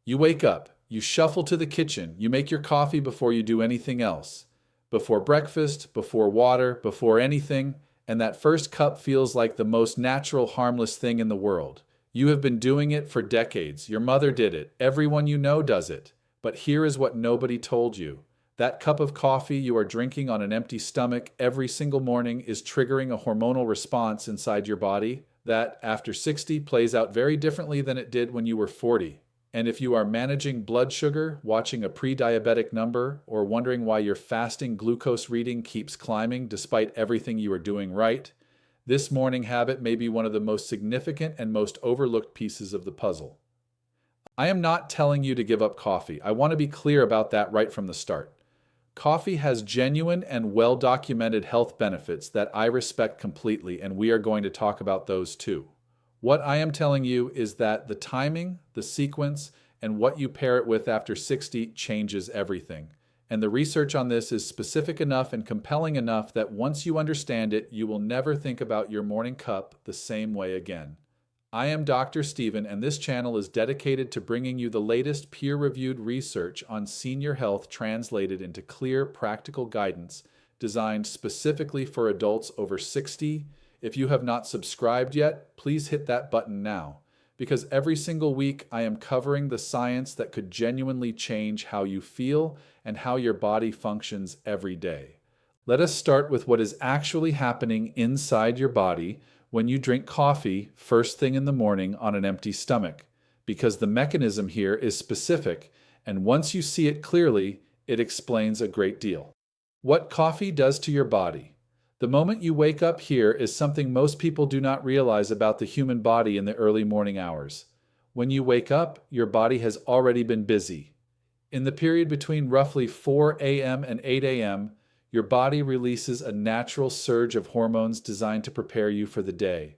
You wake up, you shuffle to the kitchen, you make your coffee before you do anything else. Before breakfast, before water, before anything, and that first cup feels like the most natural, harmless thing in the world. You have been doing it for decades. Your mother did it. Everyone you know does it. But here is what nobody told you. That cup of coffee you are drinking on an empty stomach every single morning is triggering a hormonal response inside your body that, after 60, plays out very differently than it did when you were 40. And if you are managing blood sugar, watching a pre-diabetic number, or wondering why your fasting glucose reading keeps climbing despite everything you are doing right, this morning habit may be one of the most significant and most overlooked pieces of the puzzle. I am not telling you to give up coffee. I want to be clear about that right from the start. Coffee has genuine and well-documented health benefits that I respect completely, and we are going to talk about those too. What I am telling you is that the timing, the sequence, and what you pair it with after 60 changes everything. And the research on this is specific enough and compelling enough that once you understand it, you will never think about your morning cup the same way again. I am Dr. Steven, and this channel is dedicated to bringing you the latest peer-reviewed research on senior health translated into clear, practical guidance designed specifically for adults over 60. If you have not subscribed yet, please hit that button now, because every single week I am covering the science that could genuinely change how you feel and how your body functions every day. Let us start with what is actually happening inside your body when you drink coffee first thing in the morning on an empty stomach, because the mechanism here is specific, and once you see it clearly, it explains a great deal. What coffee does to your body. The moment you wake up here is something most people do not realize about the human body in the early morning hours. When you wake up, your body has already been busy. In the period between roughly 4 a.m. and 8 a.m., your body releases a natural surge of hormones designed to prepare you for the day.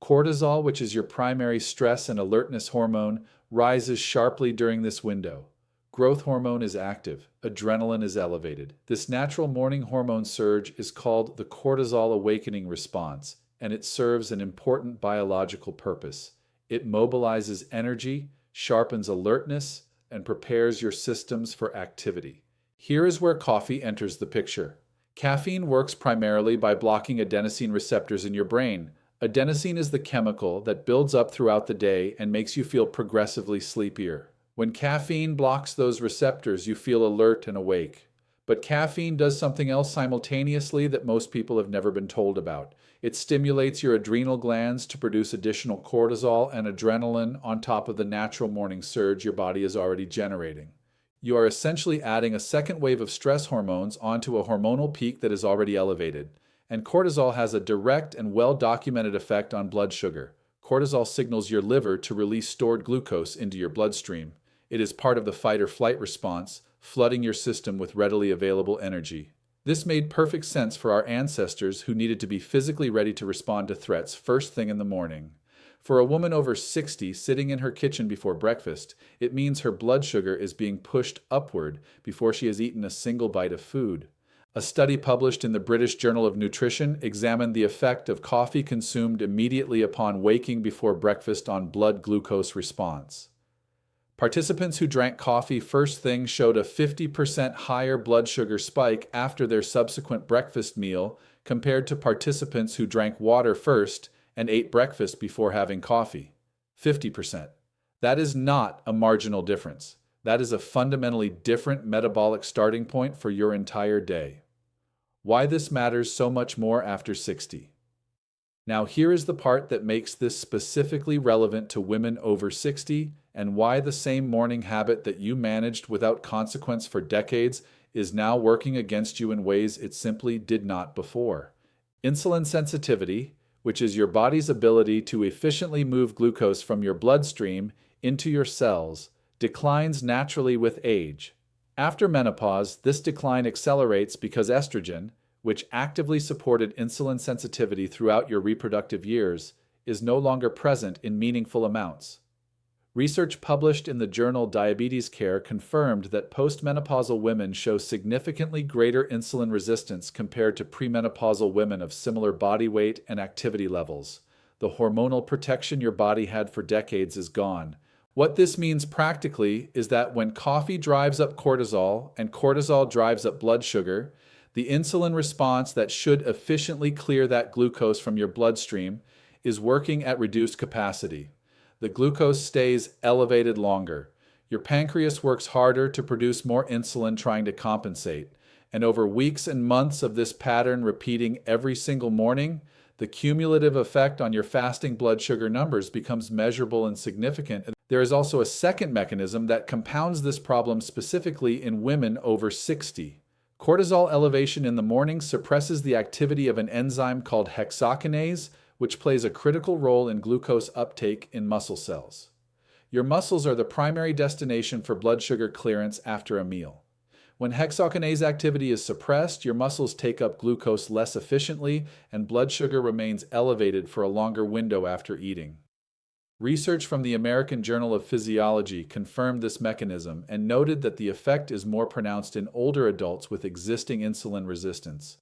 Cortisol, which is your primary stress and alertness hormone, rises sharply during this window. Growth hormone is active. Adrenaline is elevated. This natural morning hormone surge is called the cortisol awakening response, and it serves an important biological purpose. It mobilizes energy, sharpens alertness, and prepares your systems for activity. Here is where coffee enters the picture. Caffeine works primarily by blocking adenosine receptors in your brain. Adenosine is the chemical that builds up throughout the day and makes you feel progressively sleepier. When caffeine blocks those receptors, you feel alert and awake. But caffeine does something else simultaneously that most people have never been told about. It stimulates your adrenal glands to produce additional cortisol and adrenaline on top of the natural morning surge your body is already generating. You are essentially adding a second wave of stress hormones onto a hormonal peak that is already elevated. And cortisol has a direct and well-documented effect on blood sugar. Cortisol signals your liver to release stored glucose into your bloodstream. It is part of the fight-or-flight response, flooding your system with readily available energy. This made perfect sense for our ancestors who needed to be physically ready to respond to threats first thing in the morning. For a woman over 60 sitting in her kitchen before breakfast, it means her blood sugar is being pushed upward before she has eaten a single bite of food. A study published in the British Journal of Nutrition examined the effect of coffee consumed immediately upon waking before breakfast on blood glucose response. Participants who drank coffee first thing showed a 50% higher blood sugar spike after their subsequent breakfast meal compared to participants who drank water first and ate breakfast before having coffee. 50%. That is not a marginal difference. That is a fundamentally different metabolic starting point for your entire day. Why this matters so much more after 60. Now here is the part that makes this specifically relevant to women over 60 and why the same morning habit that you managed without consequence for decades is now working against you in ways it simply did not before. Insulin sensitivity, which is your body's ability to efficiently move glucose from your bloodstream into your cells, declines naturally with age. After menopause, this decline accelerates because estrogen, which actively supported insulin sensitivity throughout your reproductive years, is no longer present in meaningful amounts. Research published in the journal Diabetes Care confirmed that postmenopausal women show significantly greater insulin resistance compared to premenopausal women of similar body weight and activity levels. The hormonal protection your body had for decades is gone. What this means practically is that when coffee drives up cortisol and cortisol drives up blood sugar, the insulin response that should efficiently clear that glucose from your bloodstream is working at reduced capacity. The glucose stays elevated longer. Your pancreas works harder to produce more insulin trying to compensate. And over weeks and months of this pattern repeating every single morning, the cumulative effect on your fasting blood sugar numbers becomes measurable and significant. There is also a second mechanism that compounds this problem specifically in women over 60. Cortisol elevation in the morning suppresses the activity of an enzyme called hexokinase, which plays a critical role in glucose uptake in muscle cells. Your muscles are the primary destination for blood sugar clearance after a meal. When hexokinase activity is suppressed, your muscles take up glucose less efficiently and blood sugar remains elevated for a longer window after eating. Research from the American Journal of Physiology confirmed this mechanism and noted that the effect is more pronounced in older adults with existing insulin resistance.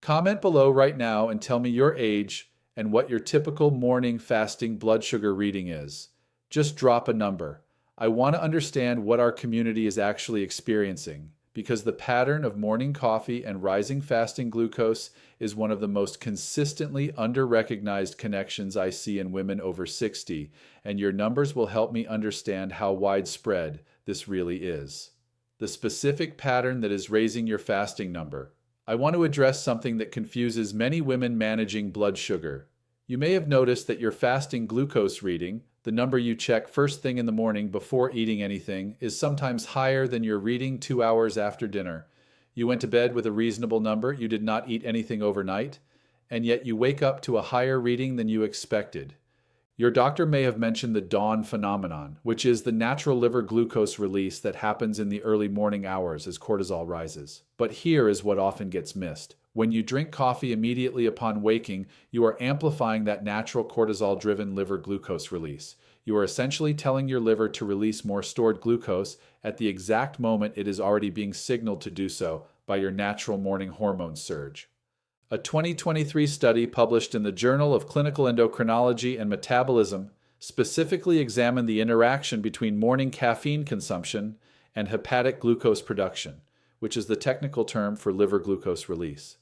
Comment below right now and tell me your age and what your typical morning fasting blood sugar reading is. Just drop a number. I want to understand what our community is actually experiencing, because the pattern of morning coffee and rising fasting glucose is one of the most consistently under-recognized connections I see in women over 60, and your numbers will help me understand how widespread this really is. The specific pattern that is raising your fasting number. I want to address something that confuses many women managing blood sugar. You may have noticed that your fasting glucose reading, the number you check first thing in the morning before eating anything, is sometimes higher than your reading 2 hours after dinner. You went to bed with a reasonable number, you did not eat anything overnight, and yet you wake up to a higher reading than you expected. Your doctor may have mentioned the dawn phenomenon, which is the natural liver glucose release that happens in the early morning hours as cortisol rises. But here is what often gets missed. When you drink coffee immediately upon waking, you are amplifying that natural cortisol-driven liver glucose release. You are essentially telling your liver to release more stored glucose at the exact moment it is already being signaled to do so by your natural morning hormone surge. A 2023 study published in the Journal of Clinical Endocrinology and Metabolism specifically examined the interaction between morning caffeine consumption and hepatic glucose production, which is the technical term for liver glucose release.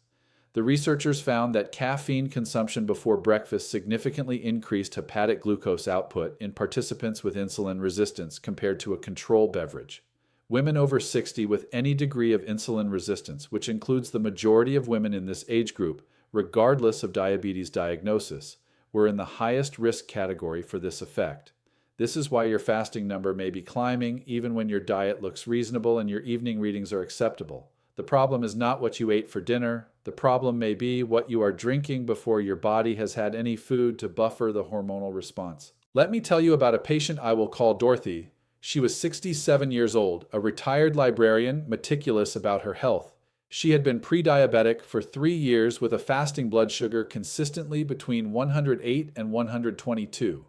The researchers found that caffeine consumption before breakfast significantly increased hepatic glucose output in participants with insulin resistance compared to a control beverage. Women over 60 with any degree of insulin resistance, which includes the majority of women in this age group, regardless of diabetes diagnosis, were in the highest risk category for this effect. This is why your fasting number may be climbing even when your diet looks reasonable and your evening readings are acceptable. The problem is not what you ate for dinner. The problem may be what you are drinking before your body has had any food to buffer the hormonal response. Let me tell you about a patient I will call Dorothy. She was 67 years old, a retired librarian, meticulous about her health. She had been pre-diabetic for 3 years with a fasting blood sugar consistently between 108 and 122.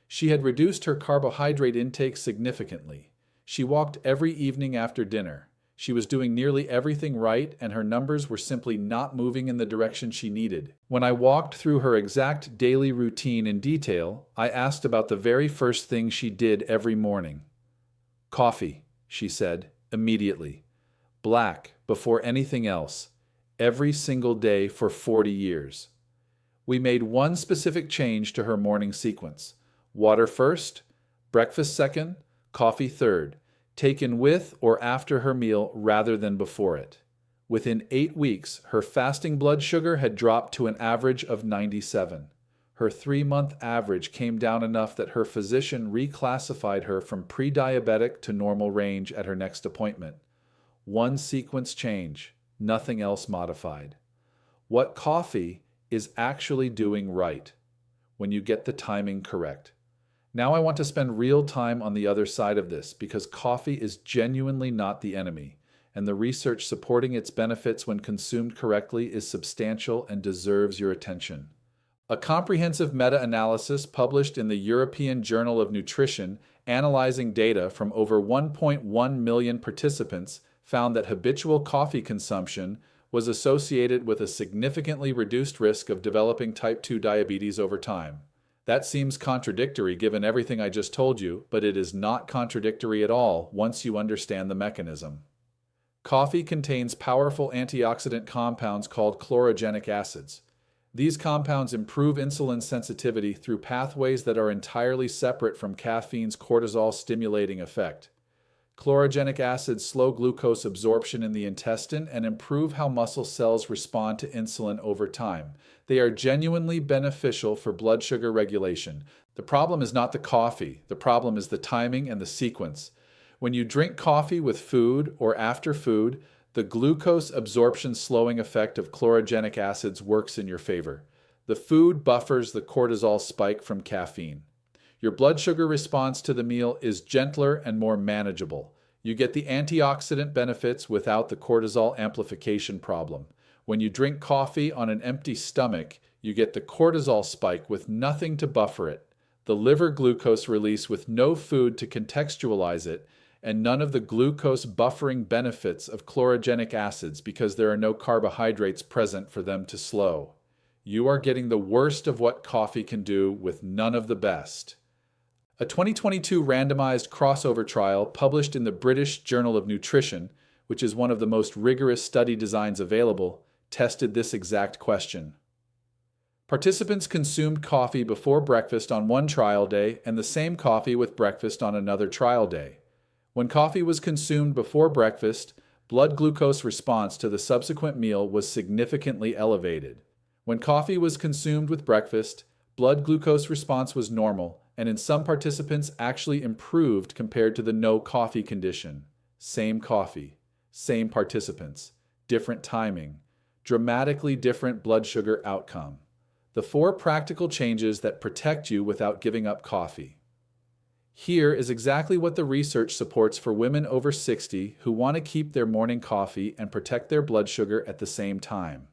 She had reduced her carbohydrate intake significantly. She walked every evening after dinner. She was doing nearly everything right, and her numbers were simply not moving in the direction she needed. When I walked through her exact daily routine in detail, I asked about the very first thing she did every morning. "Coffee," she said, immediately. "Black, before anything else. Every single day for 40 years. We made one specific change to her morning sequence. Water first, breakfast second, coffee third. Taken with or after her meal rather than before it. Within 8 weeks, her fasting blood sugar had dropped to an average of 97. Her 3-month average came down enough that her physician reclassified her from pre-diabetic to normal range at her next appointment. One sequence change, nothing else modified. What coffee is actually doing right when you get the timing correct. Now I want to spend real time on the other side of this because coffee is genuinely not the enemy, and the research supporting its benefits when consumed correctly is substantial and deserves your attention. A comprehensive meta-analysis published in the European Journal of Nutrition analyzing data from over 1.1 million participants found that habitual coffee consumption was associated with a significantly reduced risk of developing type 2 diabetes over time. That seems contradictory given everything I just told you, but it is not contradictory at all once you understand the mechanism. Coffee contains powerful antioxidant compounds called chlorogenic acids. These compounds improve insulin sensitivity through pathways that are entirely separate from caffeine's cortisol-stimulating effect. Chlorogenic acids slow glucose absorption in the intestine and improve how muscle cells respond to insulin over time. They are genuinely beneficial for blood sugar regulation. The problem is not the coffee. The problem is the timing and the sequence. When you drink coffee with food or after food, the glucose absorption slowing effect of chlorogenic acids works in your favor. The food buffers the cortisol spike from caffeine. Your blood sugar response to the meal is gentler and more manageable. You get the antioxidant benefits without the cortisol amplification problem. When you drink coffee on an empty stomach, you get the cortisol spike with nothing to buffer it, the liver glucose release with no food to contextualize it, and none of the glucose buffering benefits of chlorogenic acids because there are no carbohydrates present for them to slow. You are getting the worst of what coffee can do with none of the best. A 2022 randomized crossover trial published in the British Journal of Nutrition, which is one of the most rigorous study designs available, tested this exact question. Participants consumed coffee before breakfast on one trial day and the same coffee with breakfast on another trial day. When coffee was consumed before breakfast, blood glucose response to the subsequent meal was significantly elevated. When coffee was consumed with breakfast, blood glucose response was normal, and in some participants actually improved compared to the no coffee condition. Same coffee, same participants, different timing, dramatically different blood sugar outcome. The 4 practical changes that protect you without giving up coffee. Here is exactly what the research supports for women over 60 who want to keep their morning coffee and protect their blood sugar at the same time.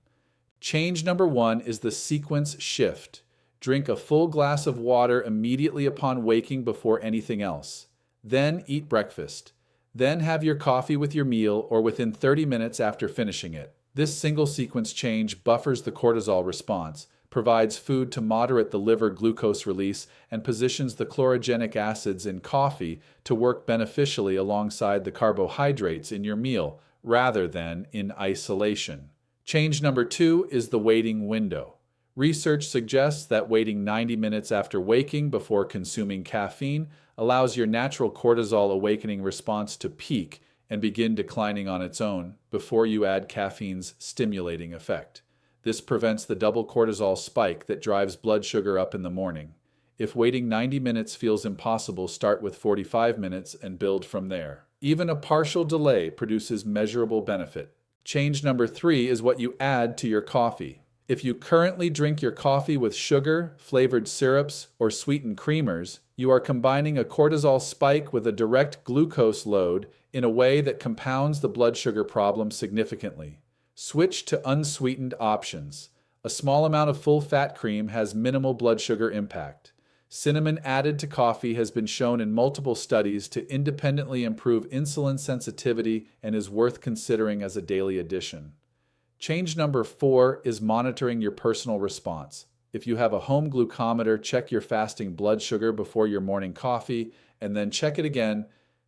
Change number 1 is the sequence shift. Drink a full glass of water immediately upon waking before anything else. Then eat breakfast. Then have your coffee with your meal or within 30 minutes after finishing it. This single sequence change buffers the cortisol response, provides food to moderate the liver glucose release, and positions the chlorogenic acids in coffee to work beneficially alongside the carbohydrates in your meal, rather than in isolation. Change number 2 is the waiting window. Research suggests that waiting 90 minutes after waking before consuming caffeine allows your natural cortisol awakening response to peak and begin declining on its own before you add caffeine's stimulating effect. This prevents the double cortisol spike that drives blood sugar up in the morning. If waiting 90 minutes feels impossible, start with 45 minutes and build from there. Even a partial delay produces measurable benefit. Change number 3 is what you add to your coffee. If you currently drink your coffee with sugar, flavored syrups, or sweetened creamers, you are combining a cortisol spike with a direct glucose load in a way that compounds the blood sugar problem significantly. Switch to unsweetened options. A small amount of full-fat cream has minimal blood sugar impact. Cinnamon added to coffee has been shown in multiple studies to independently improve insulin sensitivity and is worth considering as a daily addition. Change number 4 is monitoring your personal response. If you have a home glucometer, check your fasting blood sugar before your morning coffee, and then check it again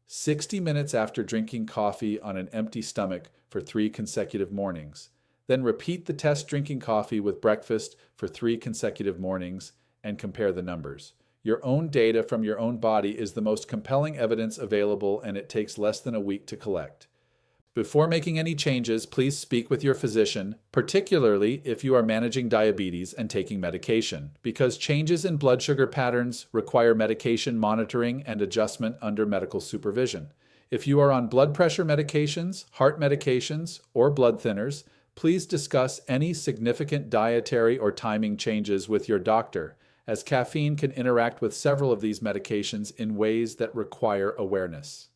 60 minutes after drinking coffee on an empty stomach for 3 consecutive mornings. Then repeat the test drinking coffee with breakfast for 3 consecutive mornings and compare the numbers. Your own data from your own body is the most compelling evidence available, and it takes less than a week to collect. Before making any changes, please speak with your physician, particularly if you are managing diabetes and taking medication, because changes in blood sugar patterns require medication monitoring and adjustment under medical supervision. If you are on blood pressure medications, heart medications, or blood thinners, please discuss any significant dietary or timing changes with your doctor, as caffeine can interact with several of these medications in ways that require awareness.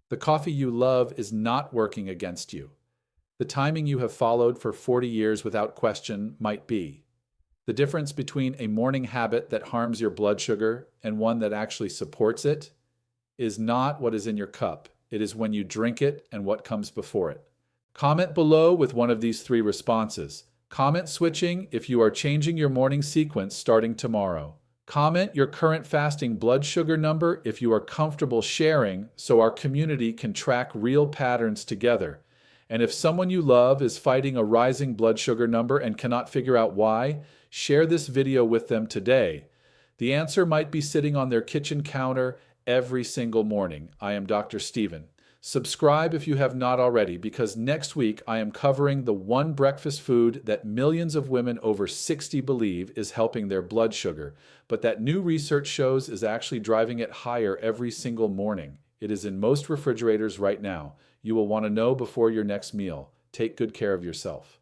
The coffee you love is not working against you. The timing you have followed for 40 years without question might be. The difference between a morning habit that harms your blood sugar and one that actually supports it is not what is in your cup. It is when you drink it and what comes before it. Comment below with one of these 3 responses. Comment switching if you are changing your morning sequence starting tomorrow. Comment your current fasting blood sugar number if you are comfortable sharing so our community can track real patterns together. And if someone you love is fighting a rising blood sugar number and cannot figure out why, share this video with them today. The answer might be sitting on their kitchen counter every single morning. I am Dr. Steven. Subscribe if you have not already, because next week I am covering the one breakfast food that millions of women over 60 believe is helping their blood sugar, but that new research shows is actually driving it higher every single morning. It is in most refrigerators right now. You will want to know before your next meal. Take good care of yourself.